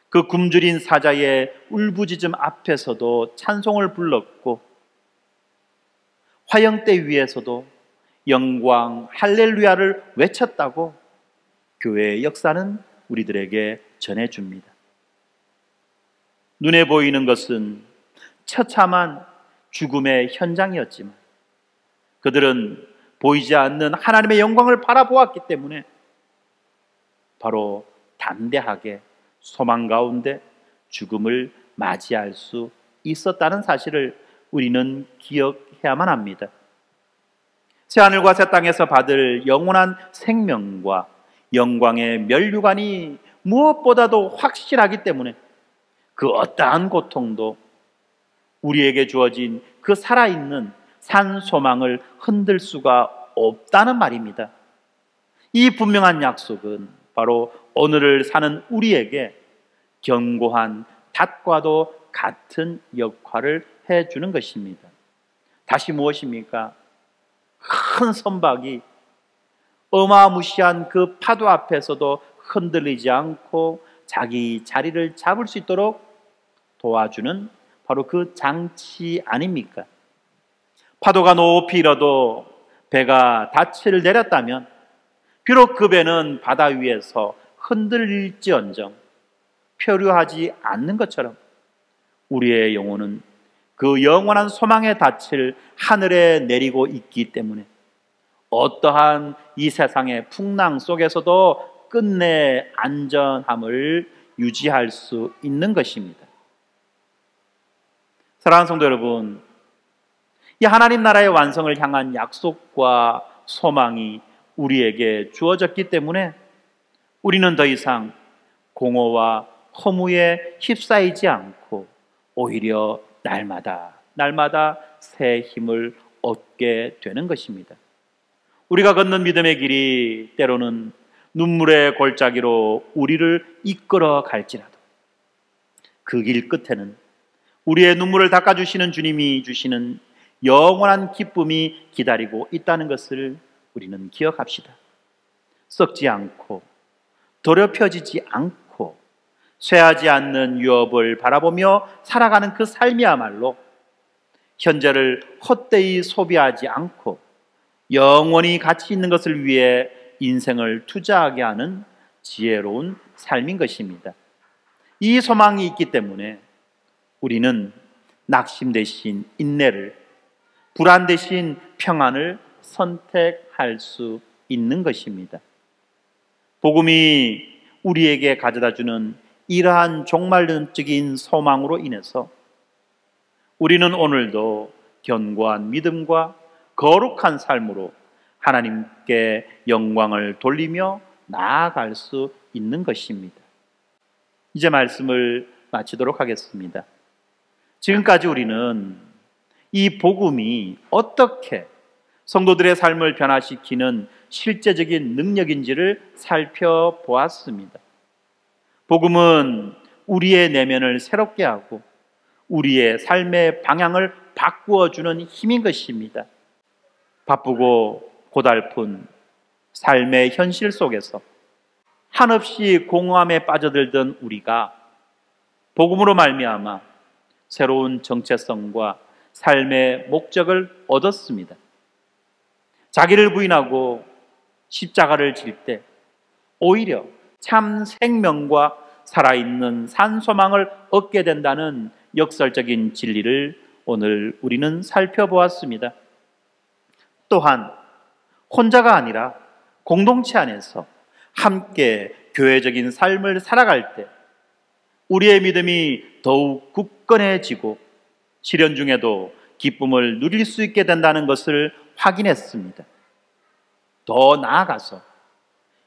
그 굶주린 사자의 울부짖음 앞에서도 찬송을 불렀고 화형대 위에서도 영광 할렐루야를 외쳤다고 교회의 역사는 우리들에게 전해줍니다. 눈에 보이는 것은 처참한 죽음의 현장이었지만 그들은 보이지 않는 하나님의 영광을 바라보았기 때문에 바로 담대하게 소망 가운데 죽음을 맞이할 수 있었다는 사실을 우리는 기억해야만 합니다. 새하늘과 새 땅에서 받을 영원한 생명과 영광의 면류관이 무엇보다도 확실하기 때문에 그 어떠한 고통도 우리에게 주어진 그 살아있는 산 소망을 흔들 수가 없다는 말입니다. 이 분명한 약속은 바로 오늘을 사는 우리에게 견고한 닷과도 같은 역할을 해주는 것입니다. 다시 무엇입니까? 큰 선박이 어마무시한 그 파도 앞에서도 흔들리지 않고 자기 자리를 잡을 수 있도록 도와주는 바로 그 장치 아닙니까? 파도가 높이 일어도 배가 닻을 내렸다면 비록 그 배는 바다 위에서 흔들릴지언정 표류하지 않는 것처럼 우리의 영혼은 그 영원한 소망의 닻을 하늘에 내리고 있기 때문에 어떠한 이 세상의 풍랑 속에서도 끝내 안전함을 유지할 수 있는 것입니다. 사랑하는 성도 여러분, 이 하나님 나라의 완성을 향한 약속과 소망이 우리에게 주어졌기 때문에 우리는 더 이상 공허와 허무에 휩싸이지 않고 오히려 날마다 새 힘을 얻게 되는 것입니다. 우리가 걷는 믿음의 길이 때로는 눈물의 골짜기로 우리를 이끌어 갈지라도 그 길 끝에는 우리의 눈물을 닦아주시는 주님이 주시는 영원한 기쁨이 기다리고 있다는 것을 우리는 기억합시다. 썩지 않고 더럽혀지지 않고 쇠하지 않는 유업을 바라보며 살아가는 그 삶이야말로 현재를 헛되이 소비하지 않고 영원히 가치 있는 것을 위해 인생을 투자하게 하는 지혜로운 삶인 것입니다. 이 소망이 있기 때문에 우리는 낙심 대신 인내를, 불안 대신 평안을 선택할 수 있는 것입니다. 복음이 우리에게 가져다주는 이러한 종말론적인 소망으로 인해서 우리는 오늘도 견고한 믿음과 거룩한 삶으로 하나님께 영광을 돌리며 나아갈 수 있는 것입니다. 이제 말씀을 마치도록 하겠습니다. 지금까지 우리는 이 복음이 어떻게 성도들의 삶을 변화시키는 실제적인 능력인지를 살펴보았습니다. 복음은 우리의 내면을 새롭게 하고 우리의 삶의 방향을 바꾸어주는 힘인 것입니다. 바쁘고 고달픈 삶의 현실 속에서 한없이 공허함에 빠져들던 우리가 복음으로 말미암아 새로운 정체성과 삶의 목적을 얻었습니다. 자기를 부인하고 십자가를 질 때 오히려 참 생명과 살아있는 산소망을 얻게 된다는 역설적인 진리를 오늘 우리는 살펴보았습니다. 또한 혼자가 아니라 공동체 안에서 함께 교회적인 삶을 살아갈 때 우리의 믿음이 더욱 굳건해지고 시련 중에도 기쁨을 누릴 수 있게 된다는 것을 확인했습니다. 더 나아가서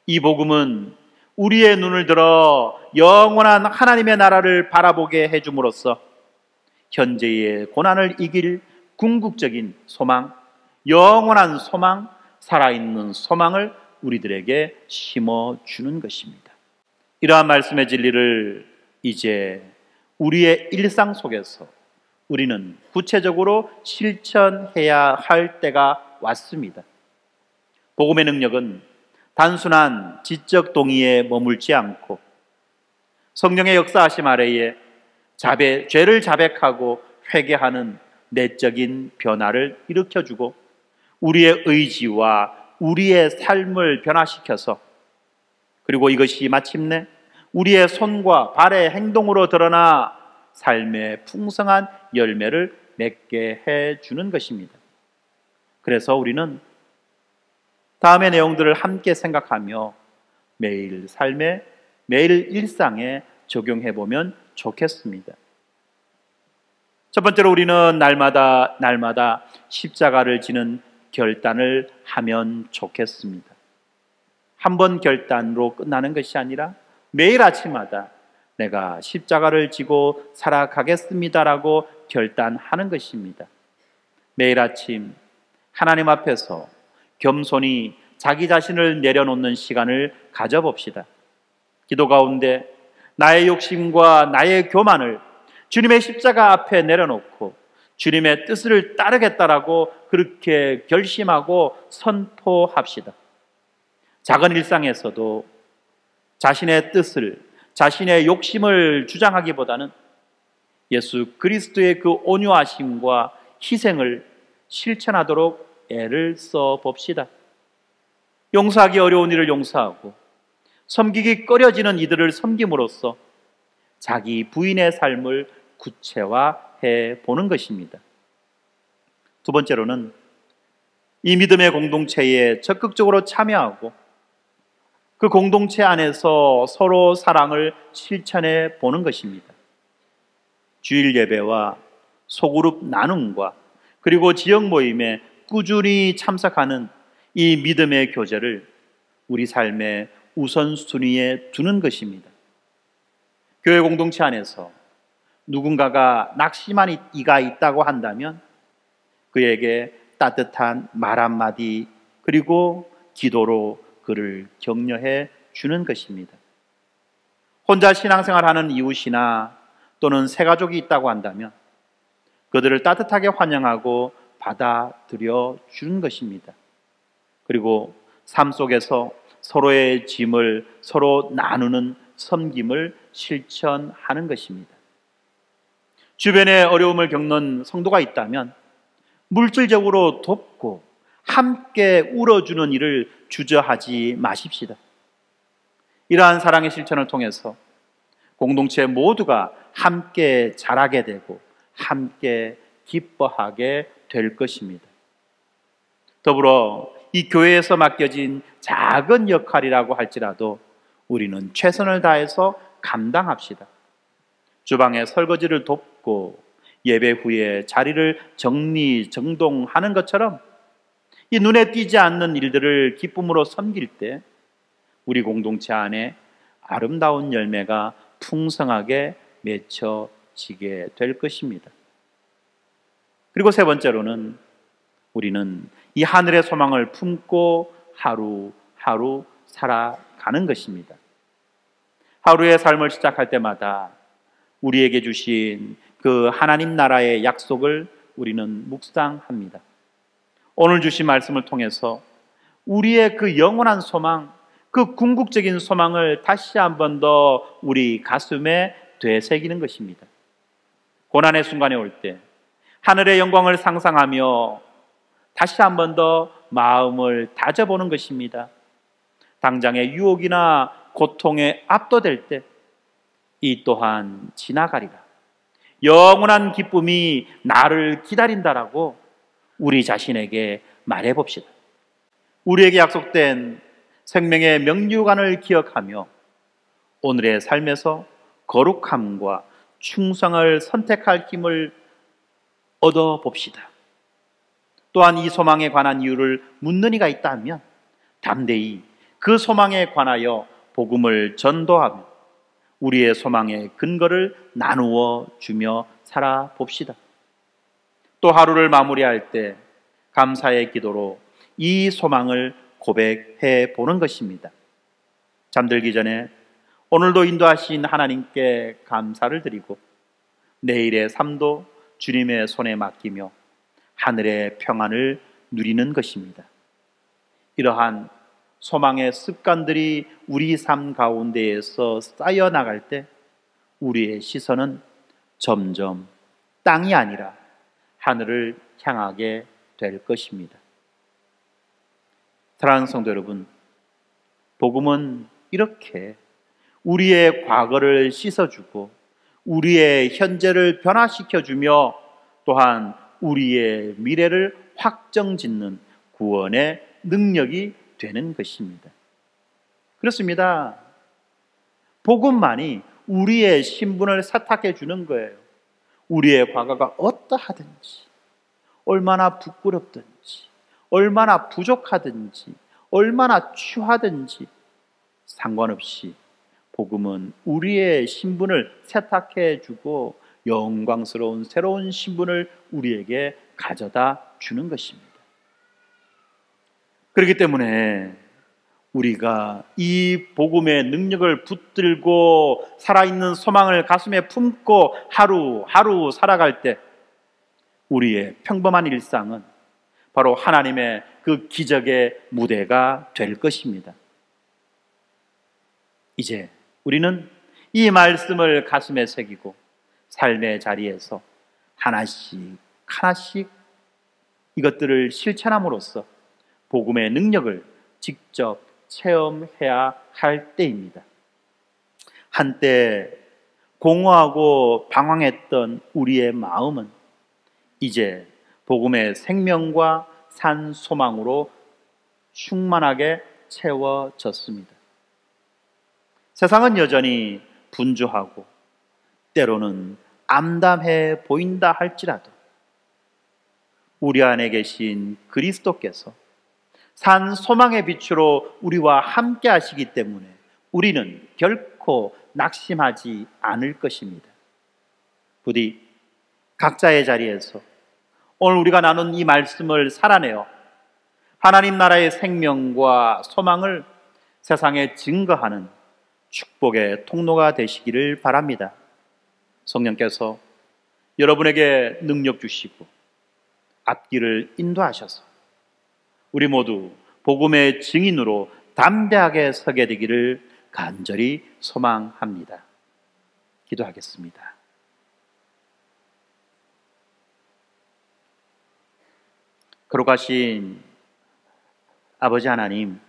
이 복음은 우리의 눈을 들어 영원한 하나님의 나라를 바라보게 해줌으로써 현재의 고난을 이길 궁극적인 소망, 영원한 소망, 살아있는 소망을 우리들에게 심어주는 것입니다. 이러한 말씀의 진리를 이제 우리의 일상 속에서 우리는 구체적으로 실천해야 할 때가 왔습니다. 복음의 능력은 단순한 지적 동의에 머물지 않고 성령의 역사하심 아래에 죄를 자백하고 회개하는 내적인 변화를 일으켜주고 우리의 의지와 우리의 삶을 변화시켜서 그리고 이것이 마침내 우리의 손과 발의 행동으로 드러나 삶의 풍성한 열매를 맺게 해주는 것입니다. 그래서 우리는 다음의 내용들을 함께 생각하며 매일 삶에, 매일 일상에 적용해 보면 좋겠습니다. 첫 번째로 우리는 날마다 십자가를 지는 결단을 하면 좋겠습니다. 한 번 결단으로 끝나는 것이 아니라 매일 아침마다 내가 십자가를 지고 살아가겠습니다라고 결단하는 것입니다. 매일 아침 하나님 앞에서 겸손히 자기 자신을 내려놓는 시간을 가져봅시다. 기도 가운데 나의 욕심과 나의 교만을 주님의 십자가 앞에 내려놓고 주님의 뜻을 따르겠다라고 그렇게 결심하고 선포합시다. 작은 일상에서도 자신의 뜻을, 자신의 욕심을 주장하기보다는 예수 그리스도의 그 온유하심과 희생을 실천하도록 애를 써 봅시다. 용서하기 어려운 일을 용서하고 섬기기 꺼려지는 이들을 섬김으로써 자기 부인의 삶을 구체화해 보는 것입니다. 두 번째로는 이 믿음의 공동체에 적극적으로 참여하고 그 공동체 안에서 서로 사랑을 실천해 보는 것입니다. 주일 예배와 소그룹 나눔과 그리고 지역 모임에 꾸준히 참석하는 이 믿음의 교제를 우리 삶의 우선순위에 두는 것입니다. 교회 공동체 안에서 누군가가 낙심한 이가 있다고 한다면 그에게 따뜻한 말 한마디 그리고 기도로 그를 격려해 주는 것입니다. 혼자 신앙생활하는 이웃이나 또는 새가족이 있다고 한다면 그들을 따뜻하게 환영하고 받아들여 주는 것입니다. 그리고 삶 속에서 서로의 짐을 서로 나누는 섬김을 실천하는 것입니다. 주변에 어려움을 겪는 성도가 있다면 물질적으로 돕고 함께 울어주는 일을 주저하지 마십시다. 이러한 사랑의 실천을 통해서 공동체 모두가 함께 자라게 되고 함께 기뻐하게 될 것입니다. 더불어 이 교회에서 맡겨진 작은 역할이라고 할지라도 우리는 최선을 다해서 감당합시다. 주방의 설거지를 돕고 예배 후에 자리를 정리정돈하는 것처럼 이 눈에 띄지 않는 일들을 기쁨으로 섬길 때 우리 공동체 안에 아름다운 열매가 풍성하게 맺혀지게 될 것입니다. 그리고 세 번째로는 우리는 이 하늘의 소망을 품고 하루하루 살아가는 것입니다. 하루의 삶을 시작할 때마다 우리에게 주신 그 하나님 나라의 약속을 우리는 묵상합니다. 오늘 주신 말씀을 통해서 우리의 그 영원한 소망, 그 궁극적인 소망을 다시 한 번 더 우리 가슴에 되새기는 것입니다. 고난의 순간에 올 때 하늘의 영광을 상상하며 다시 한 번 더 마음을 다져보는 것입니다. 당장의 유혹이나 고통에 압도될 때 이 또한 지나가리라. 영원한 기쁨이 나를 기다린다라고 우리 자신에게 말해봅시다. 우리에게 약속된 생명의 명료관을 기억하며 오늘의 삶에서 거룩함과 충성을 선택할 힘을 얻어봅시다. 또한 이 소망에 관한 이유를 묻는 이가 있다면 담대히 그 소망에 관하여 복음을 전도하며 우리의 소망의 근거를 나누어 주며 살아봅시다. 또 하루를 마무리할 때 감사의 기도로 이 소망을 고백해 보는 것입니다. 잠들기 전에 오늘도 인도하신 하나님께 감사를 드리고 내일의 삶도 주님의 손에 맡기며 하늘의 평안을 누리는 것입니다. 이러한 소망의 습관들이 우리 삶 가운데에서 쌓여 나갈 때 우리의 시선은 점점 땅이 아니라 하늘을 향하게 될 것입니다. 사랑하는 성도 여러분, 복음은 이렇게 우리의 과거를 씻어주고 우리의 현재를 변화시켜주며 또한 우리의 미래를 확정짓는 구원의 능력이 되는 것입니다. 그렇습니다. 복음만이 우리의 신분을 세탁해 주는 거예요. 우리의 과거가 어떠하든지, 얼마나 부끄럽든지, 얼마나 부족하든지, 얼마나 추하든지 상관없이 복음은 우리의 신분을 세탁해 주고 영광스러운 새로운 신분을 우리에게 가져다 주는 것입니다. 그렇기 때문에 우리가 이 복음의 능력을 붙들고 살아있는 소망을 가슴에 품고 하루하루 살아갈 때 우리의 평범한 일상은 바로 하나님의 그 기적의 무대가 될 것입니다. 이제 우리는 이 말씀을 가슴에 새기고 삶의 자리에서 하나씩 하나씩 이것들을 실천함으로써 복음의 능력을 직접 체험해야 할 때입니다. 한때 공허하고 방황했던 우리의 마음은 이제 복음의 생명과 산 소망으로 충만하게 채워졌습니다. 세상은 여전히 분주하고 때로는 암담해 보인다 할지라도 우리 안에 계신 그리스도께서 산 소망의 빛으로 우리와 함께 하시기 때문에 우리는 결코 낙심하지 않을 것입니다. 부디 각자의 자리에서 오늘 우리가 나눈 이 말씀을 살아내어 하나님 나라의 생명과 소망을 세상에 증거하는 축복의 통로가 되시기를 바랍니다. 성령께서 여러분에게 능력 주시고 앞길을 인도하셔서 우리 모두 복음의 증인으로 담대하게 서게 되기를 간절히 소망합니다. 기도하겠습니다. 거룩하신 아버지 하나님,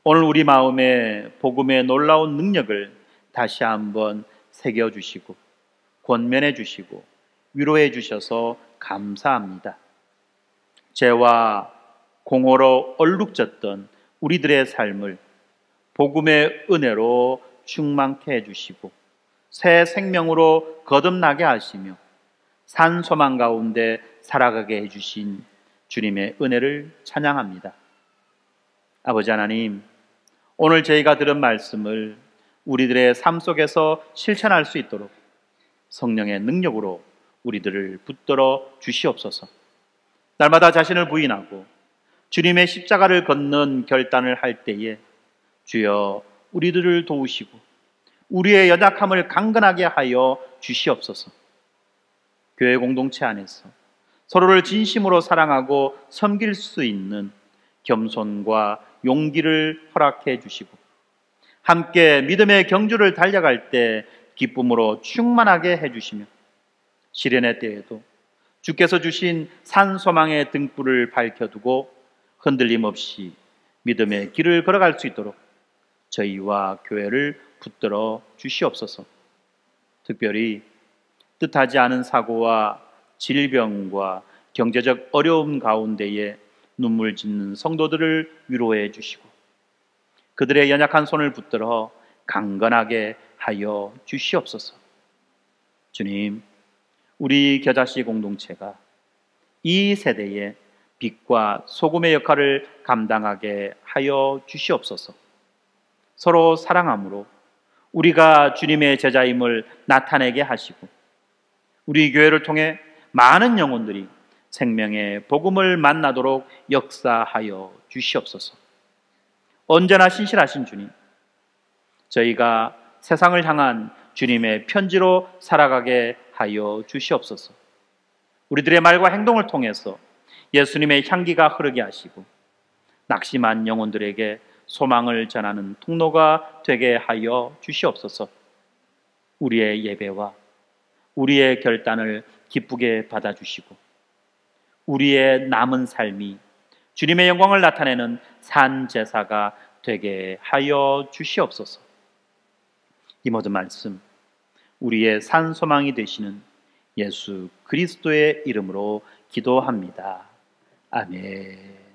오늘 우리 마음에 복음의 놀라운 능력을 다시 한번 새겨주시고 권면해 주시고 위로해 주셔서 감사합니다. 죄와 공허로 얼룩졌던 우리들의 삶을 복음의 은혜로 충만케 해주시고 새 생명으로 거듭나게 하시며 산 소망 가운데 살아가게 해주신 주님의 은혜를 찬양합니다. 아버지 하나님, 오늘 저희가 들은 말씀을 우리들의 삶 속에서 실천할 수 있도록 성령의 능력으로 우리들을 붙들어 주시옵소서. 날마다 자신을 부인하고 주님의 십자가를 걷는 결단을 할 때에 주여 우리들을 도우시고 우리의 연약함을 강건하게 하여 주시옵소서. 교회 공동체 안에서 서로를 진심으로 사랑하고 섬길 수 있는 겸손과 용기를 허락해 주시고 함께 믿음의 경주를 달려갈 때 기쁨으로 충만하게 해주시며 시련의 때에도 주께서 주신 산 소망의 등불을 밝혀두고 흔들림 없이 믿음의 길을 걸어갈 수 있도록 저희와 교회를 붙들어 주시옵소서. 특별히 뜻하지 않은 사고와 질병과 경제적 어려움 가운데에 눈물 짓는 성도들을 위로해 주시고 그들의 연약한 손을 붙들어 강건하게 하여 주시옵소서. 주님, 우리 겨자씨 공동체가 이 세대에 빛과 소금의 역할을 감당하게 하여 주시옵소서. 서로 사랑함으로 우리가 주님의 제자임을 나타내게 하시고 우리 교회를 통해 많은 영혼들이 생명의 복음을 만나도록 역사하여 주시옵소서. 언제나 신실하신 주님, 저희가 세상을 향한 주님의 편지로 살아가게 하여 주시옵소서. 우리들의 말과 행동을 통해서 예수님의 향기가 흐르게 하시고 낙심한 영혼들에게 소망을 전하는 통로가 되게 하여 주시옵소서. 우리의 예배와 우리의 결단을 기쁘게 받아주시고 우리의 남은 삶이 주님의 영광을 나타내는 산 제사가 되게 하여 주시옵소서. 이 모든 말씀 우리의 산 소망이 되시는 예수 그리스도의 이름으로 기도합니다. 아멘.